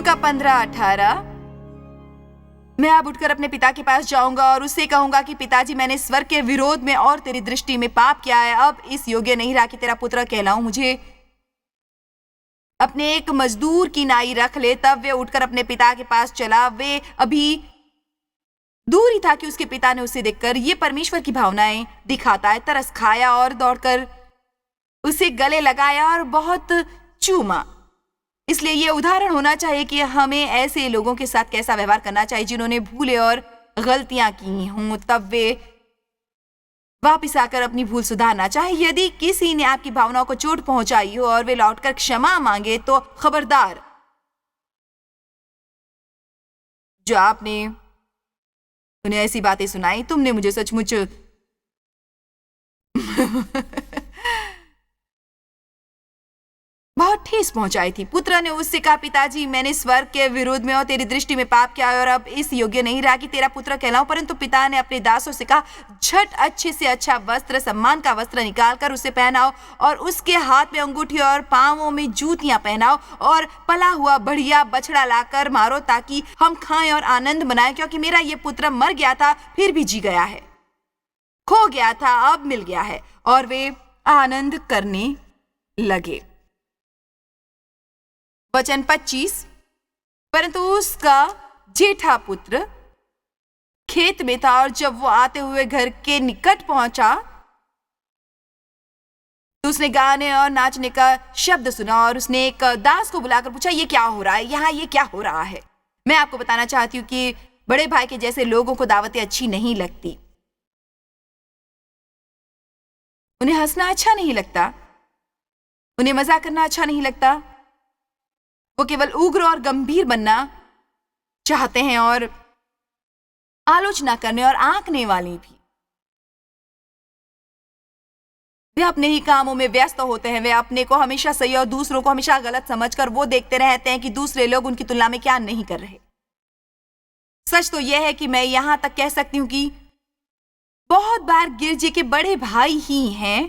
लूका 15:18। मैं अब उठकर अपने पिता के पास जाऊंगा और उससे कहूंगा कि पिताजी, मैंने स्वर्ग के विरोध में और तेरी दृष्टि में पाप किया है। अब इस योग्य नहीं रहा कि तेरा पुत्र कहलाऊं। मुझे अपने एक मजदूर की नाई रख ले। तब वे उठकर अपने पिता के पास चला। वे अभी दूर ही था कि उसके पिता ने उसे देखकर ये परमेश्वर की भावनाएं दिखाता है तरस खाया और दौड़कर उसे गले लगाया और बहुत चूमा। इसलिए ये उदाहरण होना चाहिए कि हमें ऐसे लोगों के साथ कैसा व्यवहार करना चाहिए जिन्होंने भूले और गलतियां की हों। तब वे वापिस आकर अपनी भूल सुधारना चाहे। यदि किसी ने आपकी भावनाओं को चोट पहुंचाई हो और वे लौटकर क्षमा मांगे तो खबरदार, जो आपने उन्हें ऐसी बातें सुनाई, तुमने मुझे सचमुच बहुत ठेस पहुंचाई थी। पुत्र ने उससे कहा, पिताजी, मैंने स्वर्ग के विरोध में और तेरी दृष्टि में पाप किया और अब इस योग्य नहीं रहा कि तेरा पुत्र कहलाऊं। परंतु पिता ने अपने दासों से कहा, झट अच्छे से अच्छा वस्त्र, सम्मान का वस्त्र निकालकर उसे पहनाओ और उसके हाथ में अंगूठी और पांवों में जूतियां पहनाओ और पला हुआ बढ़िया बछड़ा लाकर मारो ताकि हम खाएं और आनंद मनाएं, क्योंकि मेरा ये पुत्र मर गया था फिर भी जी गया है, खो गया था अब मिल गया है। और वे आनंद करने लगे। वचन 25। परंतु उसका जेठा पुत्र खेत में था और जब वो आते हुए घर के निकट पहुंचा तो उसने गाने और नाचने का शब्द सुना और उसने एक दास को बुलाकर पूछा, ये क्या हो रहा है यहाँ, ये क्या हो रहा है? मैं आपको बताना चाहती हूँ कि बड़े भाई के जैसे लोगों को दावतें अच्छी नहीं लगती। उन्हें हंसना अच्छा नहीं लगता, उन्हें मजाक करना अच्छा नहीं लगता। वो केवल उग्र और गंभीर बनना चाहते हैं और आलोचना करने और आंकने वाली भी। वे अपने ही कामों में व्यस्त होते हैं। वे अपने को हमेशा सही और दूसरों को हमेशा गलत समझकर वो देखते रहते हैं कि दूसरे लोग उनकी तुलना में क्या नहीं कर रहे। सच तो यह है कि मैं यहां तक कह सकती हूं कि बहुत बार गिरजे के बड़े भाई ही हैं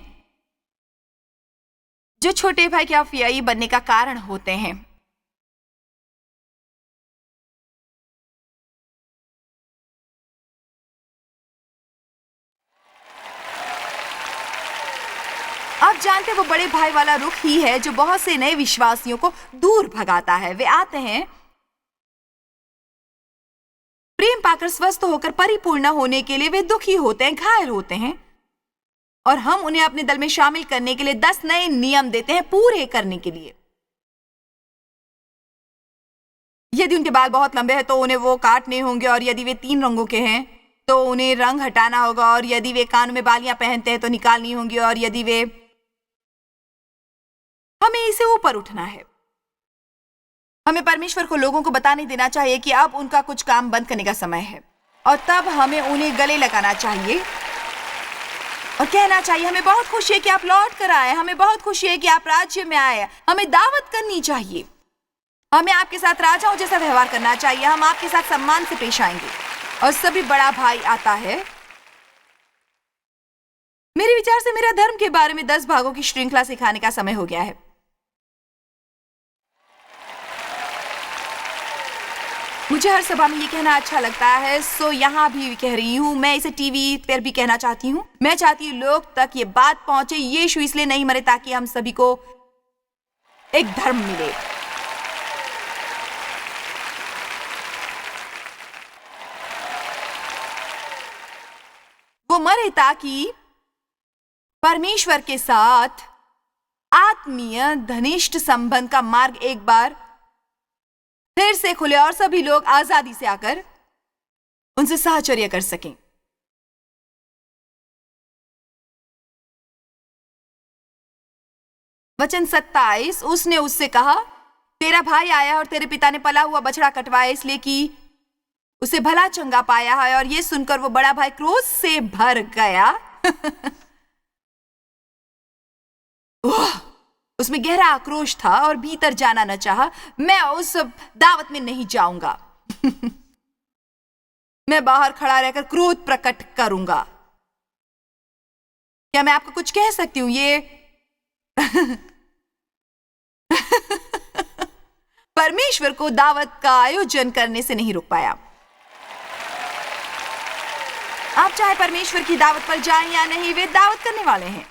जो छोटे भाई के अफियाई बनने का कारण होते हैं। आप जानते, वो बड़े भाई वाला रुख ही है जो बहुत से नए विश्वासियों को दूर भगाता है। वे आते हैं प्रेम पाकर स्वस्थ होकर परिपूर्ण होने के लिए, वे दुखी होते हैं, घायल होते हैं और हम उन्हें अपने दल में शामिल करने के लिए 10 नए नियम देते हैं पूरे करने के लिए। यदि उनके बाल बहुत लंबे हैं तो उन्हें वो काटने होंगे और यदि वे 3 रंगों के हैं तो उन्हें रंग हटाना होगा और यदि वे कान में बालियां पहनते हैं तो निकालनी होंगी और यदि वे, हमें इसे ऊपर उठना है। हमें परमेश्वर को लोगों को बताने देना चाहिए कि अब उनका कुछ काम बंद करने का समय है और तब हमें उन्हें गले लगाना चाहिए और कहना चाहिए, हमें बहुत खुशी है कि आप लौट कर आए, हमें बहुत खुशी है कि आप राज्य में आए। हमें दावत करनी चाहिए, हमें आपके साथ राजाओं जैसा व्यवहार करना चाहिए, हम आपके साथ सम्मान से पेश आएंगे। और सभी बड़ा भाई आता है। मेरे विचार से मेरा धर्म के बारे में 10 भागों की श्रृंखला सिखाने का समय हो गया है। मुझे हर सभा में ये कहना अच्छा लगता है, सो यहाँ भी कह रही हूँ। मैं इसे टीवी पर भी कहना चाहती हूँ। मैं चाहती हूँ लोग तक ये बात पहुंचे, यीशु इसलिए नहीं मरे ताकि हम सभी को एक धर्म मिले। वो मरे ताकि परमेश्वर के साथ आत्मीय घनिष्ठ संबंध का मार्ग एक बार फिर से खुले और सभी लोग आजादी से आकर उनसे साहचर्य कर सकें। वचन 27। उसने उससे कहा, तेरा भाई आया और तेरे पिता ने पला हुआ बछड़ा कटवाया इसलिए कि उसे भला चंगा पाया है। और ये सुनकर वो बड़ा भाई क्रोध से भर गया। उसमें गहरा आक्रोश था और भीतर जाना न चाहा। मैं उस दावत में नहीं जाऊंगा। मैं बाहर खड़ा रहकर क्रोध प्रकट करूंगा। क्या मैं आपको कुछ कह सकती हूं? ये परमेश्वर को दावत का आयोजन करने से नहीं रोक पाया। आप चाहे परमेश्वर की दावत पर जाएं या नहीं, वे दावत करने वाले हैं।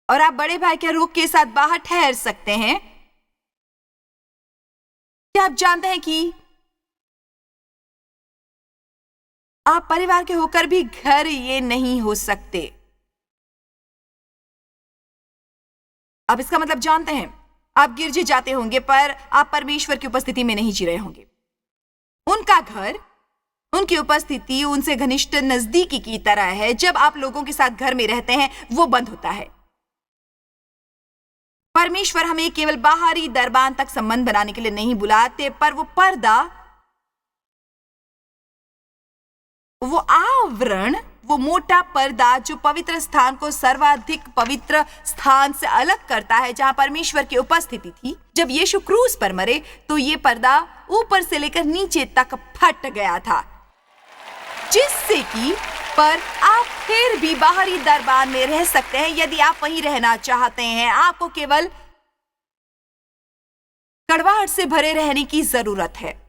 और आप बड़े भाई के रुख के साथ बाहर ठहर सकते हैं। क्या आप जानते हैं कि आप परिवार के होकर भी घर ये नहीं हो सकते? आप इसका मतलब जानते हैं? आप गिरजे जाते होंगे पर आप परमेश्वर की उपस्थिति में नहीं जी रहे होंगे। उनका घर, उनकी उपस्थिति उनसे घनिष्ठ नजदीकी की तरह है। जब आप लोगों के साथ घर में रहते हैं, वो बंद होता है। परमेश्वर हमें केवल बाहरी दरबान तक संबंध बनाने के लिए नहीं बुलाते, पर वो पर्दा, वो आवरण, वो मोटा पर्दा जो पवित्र स्थान को सर्वाधिक पवित्र स्थान से अलग करता है, जहां परमेश्वर की उपस्थिति थी। जब यीशु क्रूस पर मरे तो ये पर्दा ऊपर से लेकर नीचे तक फट गया था, जिससे कि पर आप फिर भी बाहरी दरबार में रह सकते हैं। यदि आप वहीं रहना चाहते हैं, आपको केवल कड़वाहट से भरे रहने की जरूरत है।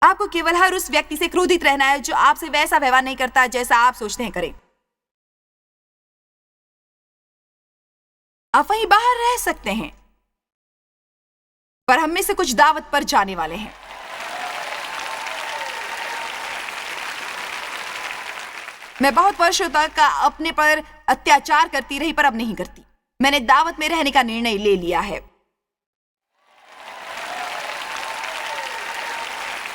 आपको केवल हर उस व्यक्ति से क्रोधित रहना है जो आपसे वैसा व्यवहार नहीं करता जैसा आप सोचते हैं करे। आप वहीं बाहर रह सकते हैं, पर हम में से कुछ दावत पर जाने वाले हैं। मैं बहुत वर्षों तक अपने पर अत्याचार करती रही, पर अब नहीं करती। मैंने दावत में रहने का निर्णय ले लिया है।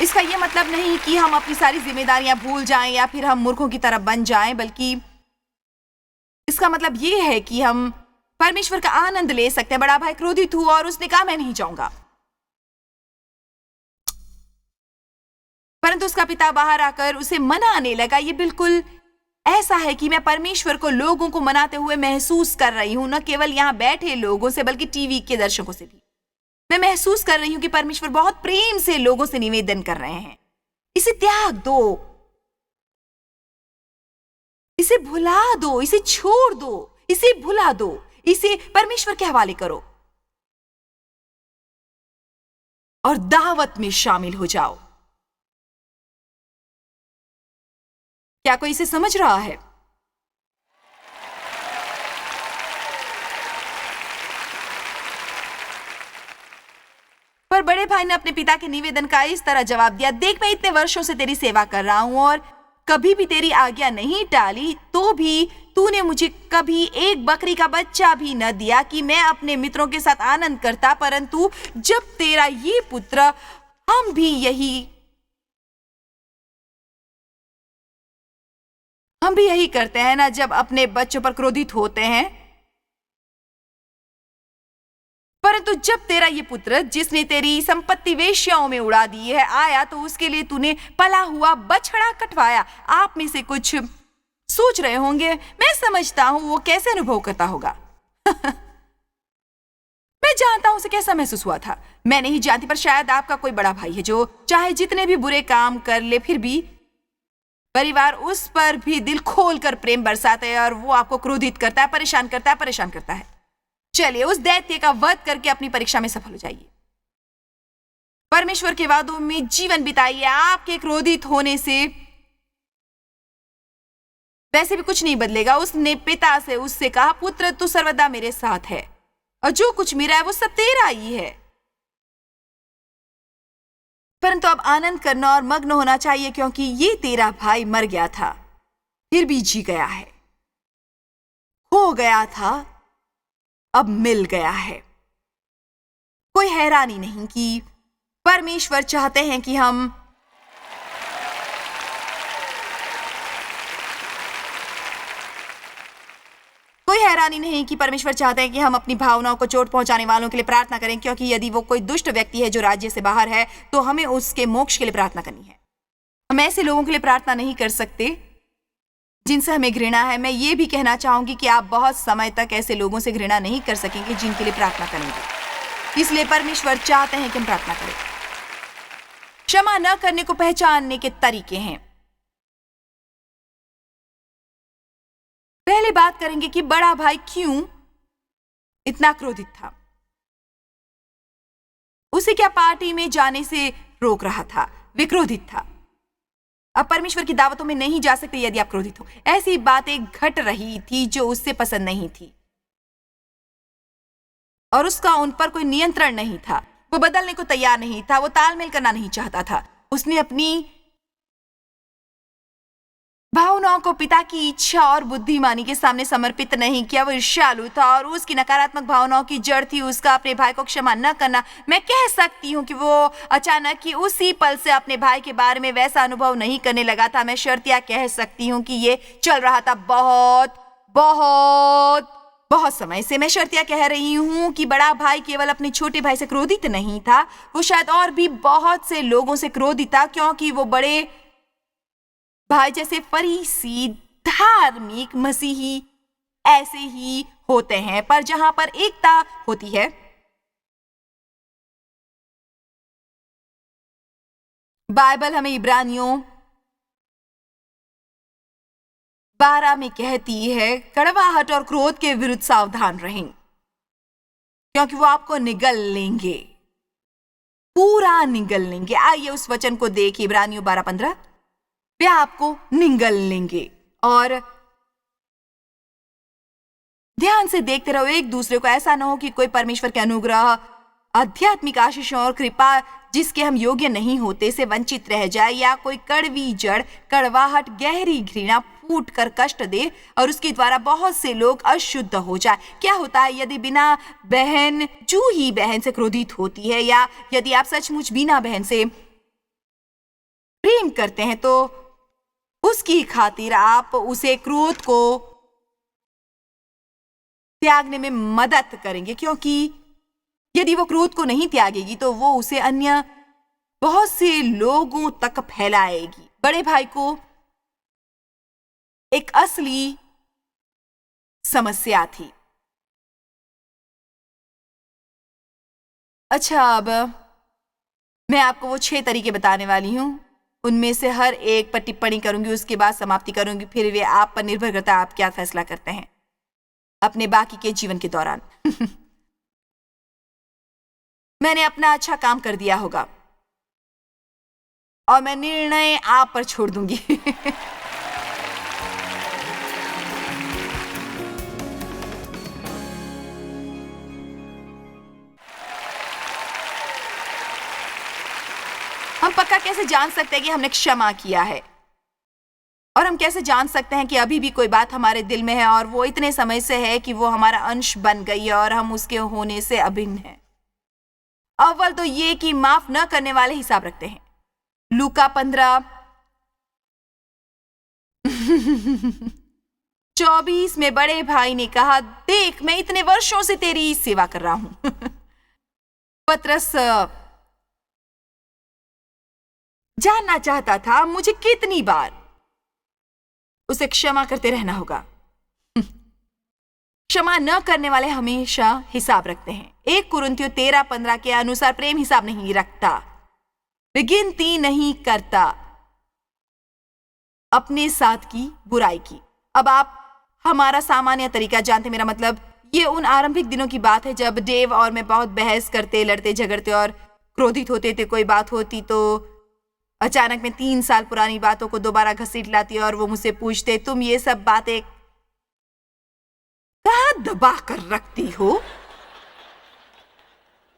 इसका यह मतलब नहीं कि हम अपनी सारी जिम्मेदारियां भूल जाएं या फिर हम मूर्खों की तरह बन जाएं, बल्कि इसका मतलब यह है कि हम परमेश्वर का आनंद ले सकते हैं। बड़ा भाई क्रोधित हुआ और उसने कहा, मैं नहीं जाऊंगा। परंतु उसका पिता बाहर आकर उसे मनाने लगा। यह बिल्कुल ऐसा है कि मैं परमेश्वर को लोगों को मनाते हुए महसूस कर रही हूं, न केवल यहां बैठे लोगों से बल्कि टीवी के दर्शकों से भी। मैं महसूस कर रही हूं कि परमेश्वर बहुत प्रेम से लोगों से निवेदन कर रहे हैं, इसे त्याग दो, इसे भुला दो, इसे छोड़ दो, इसे भुला दो, इसे परमेश्वर के हवाले करो और दावत में शामिल हो जाओ। क्या कोई इसे समझ रहा है? पर बड़े भाई ने अपने पिता के निवेदन का इस तरह जवाब दिया, देख, मैं इतने वर्षों से तेरी सेवा कर रहा हूं और कभी भी तेरी आज्ञा नहीं टाली, तो भी तूने मुझे कभी एक बकरी का बच्चा भी न दिया कि मैं अपने मित्रों के साथ आनंद करता। परंतु जब तेरा ये पुत्र, हम भी यही करते हैं ना, जब अपने बच्चों पर क्रोधित होते हैं। परंतु जब तेरा ये पुत्र, जिसने तेरी संपत्ति वेश्याओं में उड़ा दी है, आया तो उसके लिए तूने पला हुआ बछड़ा कटवाया। आप में से कुछ सोच रहे होंगे, मैं समझता हूं वो कैसे अनुभव करता होगा। मैं जानता हूं उसे कैसा महसूस हुआ था। मैं नहीं जानती, पर शायद आपका कोई बड़ा भाई है जो चाहे जितने भी बुरे काम कर ले, फिर भी परिवार उस पर भी दिल खोलकर प्रेम बरसाता है और वो आपको क्रोधित करता है, परेशान करता है। चलिए, उस दैत्य का वध करके अपनी परीक्षा में सफल हो जाइए। परमेश्वर के वादों में जीवन बिताइए। आपके क्रोधित होने से वैसे भी कुछ नहीं बदलेगा। उसने पिता से उससे कहा, पुत्र, तू सर्वदा मेरे साथ है और जो कुछ मेरा है वो सब तेरा ही है। परंतु अब आनंद करना और मग्न होना चाहिए, क्योंकि ये तेरा भाई मर गया था, फिर भी जी गया है, खो गया था, अब मिल गया है। कोई हैरानी नहीं कि परमेश्वर चाहते हैं कि हम अपनी भावनाओं को चोट पहुंचाने वालों के लिए प्रार्थना करें, क्योंकि यदि वो कोई दुष्ट व्यक्ति है जो राज्य से बाहर है, तो हमें उसके मोक्ष के लिए प्रार्थना करनी है। हम ऐसे लोगों के लिए प्रार्थना नहीं कर सकते जिनसे हमें घृणा है। मैं ये भी कहना चाहूंगी कि आप बहुत समय तक ऐसे लोगों से घृणा नहीं कर सकेंगे जिनके लिए प्रार्थना करेंगे। इसलिए परमेश्वर चाहते हैं कि हम प्रार्थना करें। क्षमा न करने को पहचानने के तरीके हैं। पहले बात करेंगे कि बड़ा भाई क्यों इतना क्रोधित था। उसे क्या पार्टी में जाने से रोक रहा था। वे क्रोधित था। अब परमेश्वर की दावतों में नहीं जा सकते यदि आप क्रोधित हो। ऐसी बातें घट रही थी जो उससे पसंद नहीं थी और उसका उन पर कोई नियंत्रण नहीं था। वो बदलने को तैयार नहीं था। वो तालमेल करना नहीं चाहता था। उसने अपनी भावनाओं को पिता की इच्छा और बुद्धिमानी के सामने समर्पित नहीं किया। वो ईर्ष्यालु था और उसकी नकारात्मक भावनाओं की जड़ थी उसका अपने भाई को क्षमा न करना। मैं कह सकती हूँ कि वो अचानक ही उसी पल से अपने भाई के बारे में वैसा अनुभव नहीं करने लगा था। मैं शर्तिया कह सकती हूँ कि ये चल रहा था बहुत बहुत बहुत समय से। मैं शर्तिया कह रही हूँ कि बड़ा भाई केवल अपने छोटे भाई से क्रोधित नहीं था, वो शायद और भी बहुत से लोगों से क्रोधित था, क्योंकि वो बड़े भाई जैसे फरीसी, धार्मिक, मसीही ऐसे ही होते हैं। पर जहां पर एकता होती है, बाइबल हमें इब्रानियों 12 में कहती है, कड़वाहट और क्रोध के विरुद्ध सावधान रहें, क्योंकि वो आपको निगल लेंगे, पूरा निगल लेंगे। आइए उस वचन को देखिए, इब्रानियों 12:15। वे आपको निगल लेंगे। और ध्यान से देखते रहो एक दूसरे को। ऐसा ना हो कि कोई परमेश्वर के अनुग्रह, आध्यात्मिक आशीषों और कृपा जिसके हम योग्य नहीं होते से वंचित रह जाए, या कोई कड़वी जड़, कड़वाहट, गहरी घृणा फूट कर कष्ट दे और उसके द्वारा बहुत से लोग अशुद्ध हो जाए। क्या होता है यदि बिना बहन जूही बहन से क्रोधित होती है, या यदि आप सचमुच बिना बहन से प्रेम करते हैं तो उसकी खातिर आप उसे क्रोध को त्यागने में मदद करेंगे, क्योंकि यदि वो क्रोध को नहीं त्यागेगी तो वो उसे अन्य बहुत से लोगों तक फैलाएगी। बड़े भाई को एक असली समस्या थी। अच्छा, अब मैं आपको वो 6 तरीके बताने वाली हूं। उनमें से हर एक पर टिप्पणी करूंगी, उसके बाद समाप्ति करूंगी। फिर वे आप पर निर्भर करता है आप क्या फैसला करते हैं अपने बाकी के जीवन के दौरान। मैंने अपना अच्छा काम कर दिया होगा और मैं निर्णय आप पर छोड़ दूंगी। हम पक्का कैसे जान सकते हैं कि हमने क्षमा किया है? और हम कैसे जान सकते हैं कि अभी भी कोई बात हमारे दिल में है और वो इतने समय से है कि वो हमारा अंश बन गई है और हम उसके होने से अभिन्न हैं? अव्वल तो ये कि माफ न करने वाले हिसाब रखते हैं। लूका 15:24 में बड़े भाई ने कहा, देख मैं इतने वर्षों से तेरी सेवा कर रहा हूं। पतरस जानना चाहता था मुझे कितनी बार उसे क्षमा करते रहना होगा। क्षमा न करने वाले हमेशा हिसाब रखते हैं। 1 कुरिन्थियों 13:15 के अनुसार प्रेम हिसाब नहीं रखता, वे गिनती नहीं करता अपने साथ की बुराई की। अब आप हमारा सामान्य तरीका जानते, मेरा मतलब ये उन आरंभिक दिनों की बात है जब डेव और मैं बहुत बहस करते, लड़ते झगड़ते और क्रोधित होते थे। कोई बात होती तो अचानक मैं 3 साल पुरानी बातों को दोबारा घसीट लाती और वो मुझसे पूछते, तुम ये सब बातें कहां दबा कर रखती हो?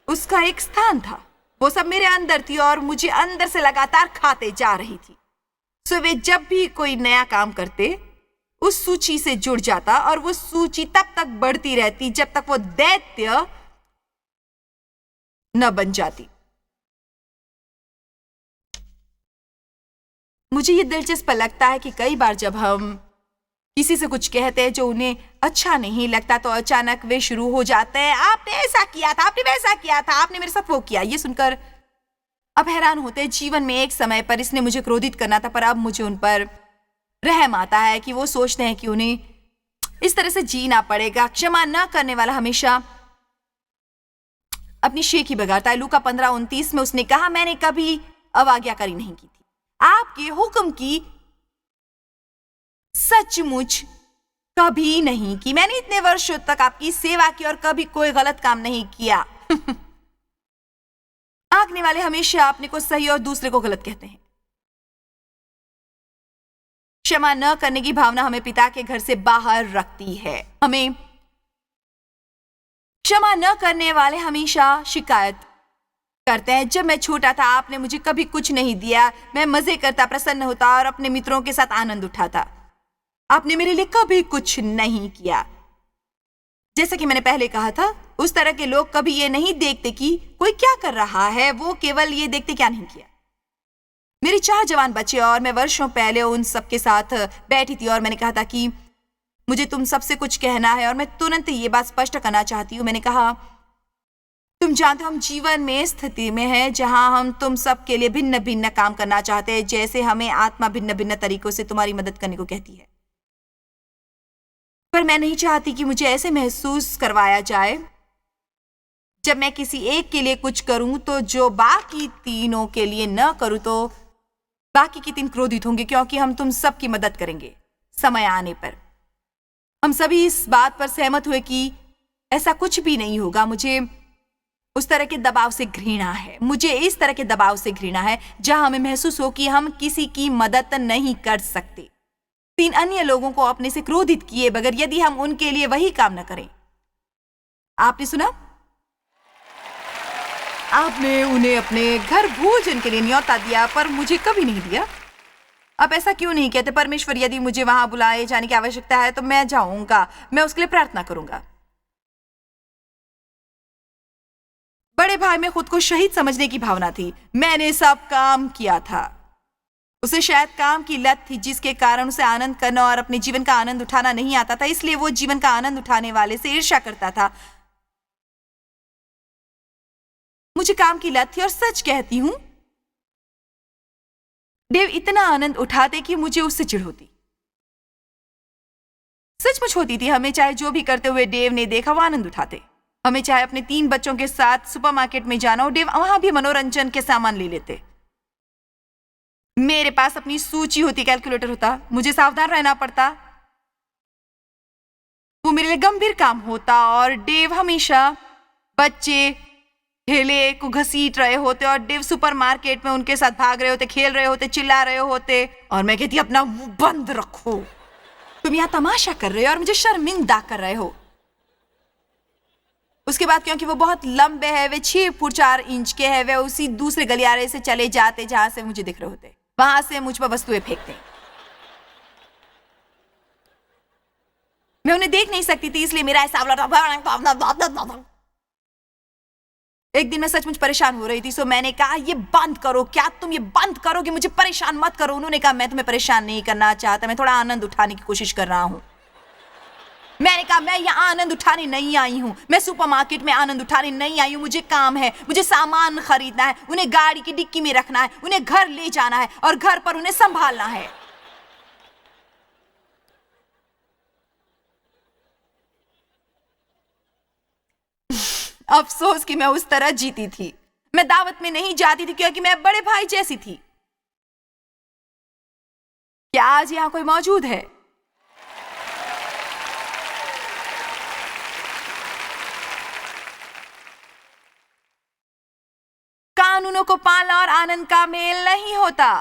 उसका एक स्थान था, वो सब मेरे अंदर थी और मुझे अंदर से लगातार खाते जा रही थी। सो वे जब भी कोई नया काम करते उस सूची से जुड़ जाता और वो सूची तब तक बढ़ती रहती जब तक वो दैत्य न बन जाती। मुझे ये दिलचस्प लगता है कि कई बार जब हम किसी से कुछ कहते हैं जो उन्हें अच्छा नहीं लगता तो अचानक वे शुरू हो जाते हैं, आपने ऐसा किया था, आपने वैसा किया था, आपने मेरे साथ वो किया। ये सुनकर अब हैरान होते हैं, जीवन में एक समय पर इसने मुझे क्रोधित करना था, पर अब मुझे उन पर रहम आता है कि वो सोचते हैं कि उन्हें इस तरह से जीना पड़ेगा। क्षमा न करने वाला हमेशा अपनी शेखी बगाड़ता है। लूका 15:29 में उसने कहा, मैंने कभी अवाज्ञाकारी नहीं की थी, आपके हुक्म की सचमुच कभी नहीं की। मैंने इतने वर्षों तक आपकी सेवा की और कभी कोई गलत काम नहीं किया। आंकने वाले हमेशा अपने को सही और दूसरे को गलत कहते हैं। क्षमा न करने की भावना हमें पिता के घर से बाहर रखती है। हमें क्षमा न करने वाले हमेशा शिकायत करते हैं, जब मैं छोटा था आपने मुझे कभी कुछ नहीं दिया, मैं मजे करता, प्रसन्न होता और अपने मित्रों के साथ आनंद उठाता। आपने मेरे लिए कभी कुछ नहीं किया। जैसा कि मैंने पहले कहा था, उस तरह के लोग कभी ये नहीं देखते कि कोई क्या कर रहा है, वो केवल ये देखते क्या नहीं किया। मेरे 4 जवान बच्चे और मैं वर्षों पहले उन सबके साथ बैठी थी और मैंने कहा था कि मुझे तुम सबसे कुछ कहना है और मैं तुरंत ये बात स्पष्ट करना चाहती हूँ। मैंने कहा, तुम जानते हो हम जीवन में स्थिति में हैं जहां हम तुम सब के लिए भिन्न भिन्न काम करना चाहते हैं, जैसे हमें आत्मा भिन्न भिन्न तरीकों से तुम्हारी मदद करने को कहती है। पर मैं नहीं चाहती कि मुझे ऐसे महसूस करवाया जाए जब मैं किसी एक के लिए कुछ करूं तो जो बाकी तीनों के लिए न करूं तो बाकी के 3 क्रोधित होंगे, क्योंकि हम तुम सब की मदद करेंगे समय आने पर। हम सभी इस बात पर सहमत हुए कि ऐसा कुछ भी नहीं होगा। मुझे उस तरह के दबाव से घृणा है। मुझे इस तरह के दबाव से घृणा है जहां हमें महसूस हो कि हम किसी की मदद नहीं कर सकते 3 अन्य लोगों को अपने से क्रोधित किए बगैर, यदि हम उनके लिए वही काम न करें। आपने सुना, आपने उन्हें अपने घर भोजन के लिए न्योता दिया पर मुझे कभी नहीं दिया। आप ऐसा क्यों नहीं कहते, परमेश्वर यदि मुझे वहां बुलाए जाने की आवश्यकता है तो मैं जाऊंगा, मैं उसके लिए प्रार्थना करूंगा। बड़े भाई में खुद को शहीद समझने की भावना थी। मैंने सब काम किया था। उसे शायद काम की लत थी जिसके कारण उसे आनंद करना और अपने जीवन का आनंद उठाना नहीं आता था, इसलिए वो जीवन का आनंद उठाने वाले से ईर्ष्या करता था। मुझे काम की लत थी और सच कहती हूं, डेव इतना आनंद उठाते कि मुझे उससे चिढ़ होती। सचमुच होती थी। हमें चाहे जो भी करते हुए डेव ने देखा वो आनंद उठाते। हमें चाहे अपने 3 बच्चों के साथ सुपरमार्केट में जाना हो, डेव वहां भी मनोरंजन के सामान ले लेते। मेरे पास अपनी सूची होती, कैलकुलेटर होता, मुझे सावधान रहना पड़ता, वो मेरे लिए गंभीर काम होता और डेव हमेशा बच्चे ठेले को घसीट रहे होते और डेव सुपरमार्केट में उनके साथ भाग रहे होते, खेल रहे होते, चिल्ला रहे होते और मैं कहती अपना मुंह बंद रखो, तुम यहां तमाशा कर रहे हो और मुझे शर्मिंदा कर रहे हो। उसके बाद क्योंकि वो बहुत लंबे हैं, वे 6 फुट 4 इंच के हैं, वे उसी दूसरे गलियारे से चले जाते जहां से मुझे दिख रहे होते, वहां से मुझ पर वस्तुएं फेंकते। मैं उन्हें देख नहीं सकती थी, इसलिए मेरा ऐसा। एक दिन मैं सचमुच परेशान हो रही थी, सो मैंने कहा ये बंद करो, क्या तुम ये बंद करोगे, मुझे परेशान मत करो। उन्होंने कहा मैं तुम्हें परेशान नहीं करना चाहता, मैं थोड़ा आनंद उठाने की कोशिश कर रहा हूं। मैंने कहा मैं यहाँ आनंद उठाने नहीं आई हूँ, मैं सुपरमार्केट में आनंद उठाने नहीं आई हूँ, मुझे काम है, मुझे सामान खरीदना है, उन्हें गाड़ी की डिक्की में रखना है, उन्हें घर ले जाना है और घर पर उन्हें संभालना है। अफसोस कि मैं उस तरह जीती थी। मैं दावत में नहीं जाती थी क्योंकि मैं बड़े भाई जैसी थी। क्या आज यहाँ कोई मौजूद है? कानूनों को पालना और आनंद का मेल नहीं होता।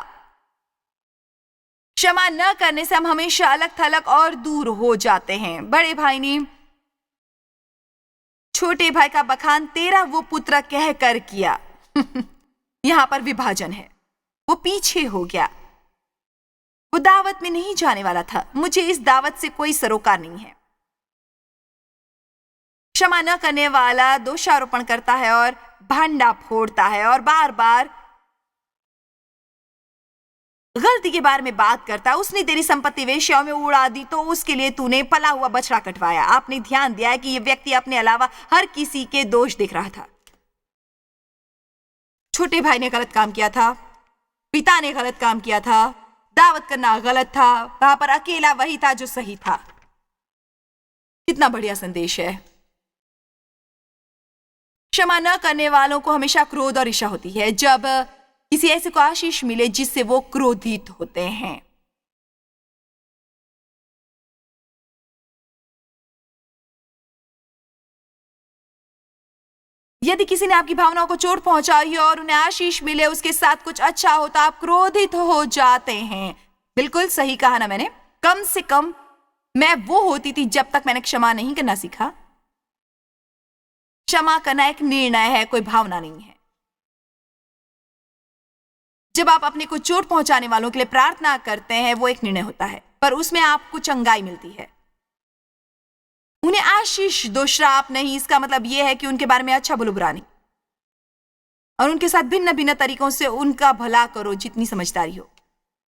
क्षमा न करने से हम हमेशा अलग थलग और दूर हो जाते हैं। बड़े भाई ने छोटे भाई का बखान तेरा वो पुत्र कह कर किया। यहां पर विभाजन है। वो पीछे हो गया। वो दावत में नहीं जाने वाला था। मुझे इस दावत से कोई सरोकार नहीं है। क्षमा न करने वाला दोषारोपण करता है और भांडा फोड़ता है और बार बार गलती के बारे में बात करता है। उसने तेरी संपत्ति वेश्याओं में उड़ा दी तो उसके लिए तूने पला हुआ बछड़ा कटवाया। आपने ध्यान दिया है कि यह व्यक्ति अपने अलावा हर किसी के दोष दिख रहा था। छोटे भाई ने गलत काम किया था, पिता ने गलत काम किया था, दावत करना गलत था, वहां पर अकेला वही था जो सही था। कितना बढ़िया संदेश है। क्षमा न करने वालों को हमेशा क्रोध और ईर्ष्या होती है जब किसी ऐसे को आशीष मिले जिससे वो क्रोधित होते हैं। यदि किसी ने आपकी भावनाओं को चोट पहुंचाई है और उन्हें आशीष मिले, उसके साथ कुछ अच्छा हो, तो आप क्रोधित हो जाते हैं। बिल्कुल सही कहा ना मैंने। कम से कम मैं वो होती थी जब तक मैंने क्षमा नहीं करना सीखा। क्षमा करना एक निर्णय है, कोई भावना नहीं है। जब आप अपने को चोट पहुंचाने वालों के लिए प्रार्थना करते हैं, वो एक निर्णय होता है, पर उसमें आपको चंगाई मिलती है। उन्हें आशीष दो, श्राप नहीं। इसका मतलब यह है कि उनके बारे में अच्छा बोलो, बुरा नहीं, और उनके साथ भिन्न भिन्न तरीकों से उनका भला करो जितनी समझदारी हो।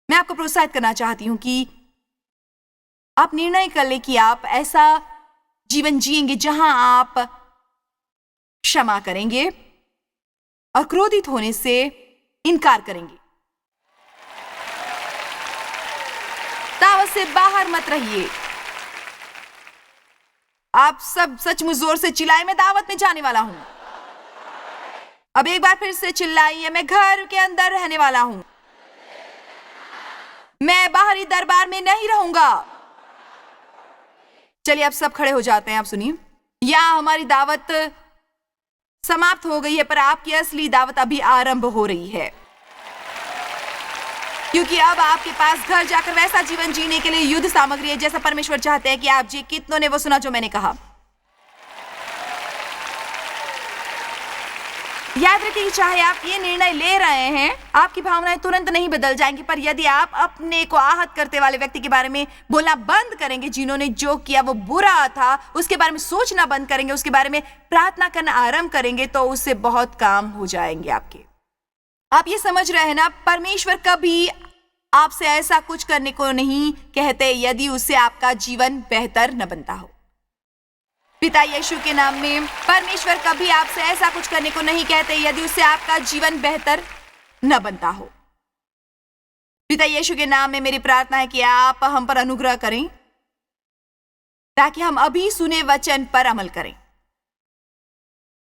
मैं आपको प्रोत्साहित करना चाहती हूं कि आप निर्णय कर ले कि आप ऐसा जीवन जिएंगे जहां आप क्षमा करेंगे और क्रोधित होने से इनकार करेंगे। दावत से बाहर मत रहिए। आप सब सचमुच जोर से चिल्लाए, मैं दावत में जाने वाला हूं। अब एक बार फिर से चिल्लाइए, मैं घर के अंदर रहने वाला हूं। मैं बाहरी दरबार में नहीं रहूंगा। चलिए अब सब खड़े हो जाते हैं। आप सुनिए, यहां हमारी दावत समाप्त हो गई है, पर आपकी असली दावत अभी आरंभ हो रही है, क्योंकि अब आपके पास घर जाकर वैसा जीवन जीने के लिए युद्ध सामग्री है जैसा परमेश्वर चाहते हैं कि आप जी। कितनों ने वो सुना जो मैंने कहा? याद रखिए, चाहे आप ये निर्णय ले रहे हैं, आपकी भावनाएं तुरंत नहीं बदल जाएंगी, पर यदि आप अपने को आहत करते वाले व्यक्ति के बारे में बोलना बंद करेंगे, जिन्होंने जो किया वो बुरा था, उसके बारे में सोचना बंद करेंगे, उसके बारे में प्रार्थना करना आरंभ करेंगे, तो उससे बहुत काम हो जाएंगे आपके। आप ये समझ रहे हैं ना, परमेश्वर कभी आपसे ऐसा कुछ करने को नहीं कहते यदि उससे आपका जीवन बेहतर न बनता हो। पिता यीशु के नाम में परमेश्वर कभी आपसे ऐसा कुछ करने को नहीं कहते यदि उससे आपका जीवन बेहतर न बनता हो। पिता यीशु के नाम में मेरी प्रार्थना है कि आप हम पर अनुग्रह करें, ताकि हम अभी सुने वचन पर अमल करें।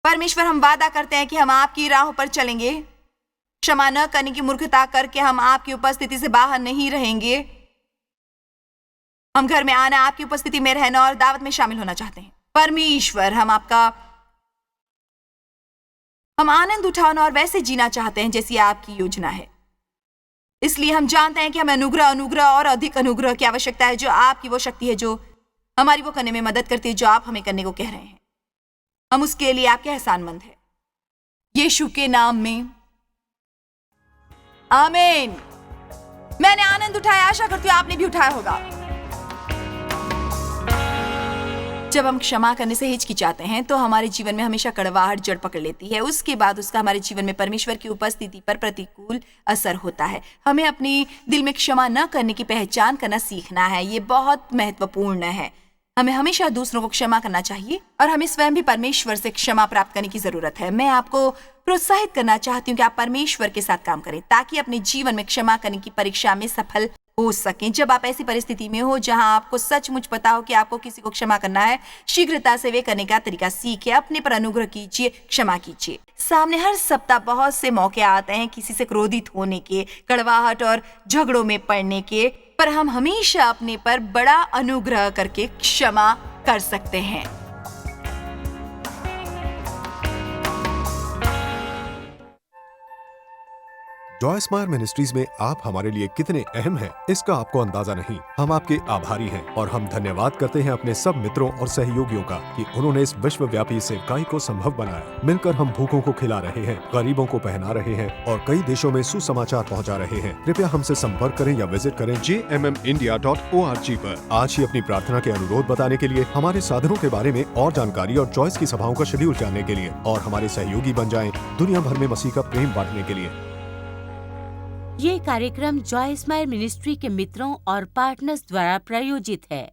परमेश्वर, हम वादा करते हैं कि हम आपकी राहों पर चलेंगे। क्षमा न करने की मूर्खता करके हम आपकी उपस्थिति से बाहर नहीं रहेंगे। हम घर में आना, आपकी उपस्थिति में रहना और दावत में शामिल होना चाहते हैं। परमेश्वर, हम आनंद उठाना और वैसे जीना चाहते हैं जैसी आपकी योजना है। इसलिए हम जानते हैं कि हमें अनुग्रह और अधिक अनुग्रह की आवश्यकता है, जो आपकी वो शक्ति है जो हमारी वो करने में मदद करती है जो आप हमें करने को कह रहे हैं। हम उसके लिए आपके एहसानमंद हैं। यीशु के नाम में आमीन। मैंने आनंद उठाया, आशा करती हूं आपने भी उठाया होगा। जब हम क्षमा करने से हिचकिचाते हैं तो हमारे जीवन में हमेशा कड़वाहट जड़ पकड़ लेती है। उसके बाद उसका हमारे जीवन में परमेश्वर की उपस्थिति पर प्रतिकूल असर होता है। हमें अपने दिल में क्षमा न करने की पहचान करना सीखना है। ये बहुत महत्वपूर्ण है। हमें हमेशा दूसरों को क्षमा करना चाहिए और हमें स्वयं भी परमेश्वर से क्षमा प्राप्त करने की जरूरत है। मैं आपको प्रोत्साहित करना चाहती हूँ कि आप परमेश्वर के साथ काम करें, ताकि अपने जीवन में क्षमा करने की परीक्षा में सफल हो सकें। जब आप ऐसी परिस्थिति में हो जहां आपको सचमुच पता हो कि आपको किसी को क्षमा करना है, शीघ्रता से वे करने का तरीका सीखिए। अपने पर अनुग्रह कीजिए, क्षमा कीजिए। सामने हर सप्ताह बहुत से मौके आते हैं किसी से क्रोधित होने के, कड़वाहट और झगड़ों में पड़ने के, पर हम हमेशा अपने पर बड़ा अनुग्रह करके क्षमा कर सकते हैं। जॉय स्माइल मिनिस्ट्रीज में आप हमारे लिए कितने अहम हैं, इसका आपको अंदाजा नहीं। हम आपके आभारी हैं और हम धन्यवाद करते हैं अपने सब मित्रों और सहयोगियों का कि उन्होंने इस विश्वव्यापी सेवकाई को संभव बनाया। मिलकर हम भूखों को खिला रहे हैं, गरीबों को पहना रहे हैं और कई देशों में सुसमाचार पहुंचा रहे हैं। कृपया हमसे संपर्क करें या विजिट करें jmmindia.org पर। आज ही अपनी प्रार्थना के अनुरोध बताने के लिए, हमारे साधनों के बारे में और जानकारी और जॉयस की सभाओं का शेड्यूल जानने के लिए, और हमारे सहयोगी बन जाएं दुनिया भर में मसीह का प्रेम बांटने के लिए। ये कार्यक्रम जॉय स्माइल मिनिस्ट्री के मित्रों और पार्टनर्स द्वारा प्रायोजित है।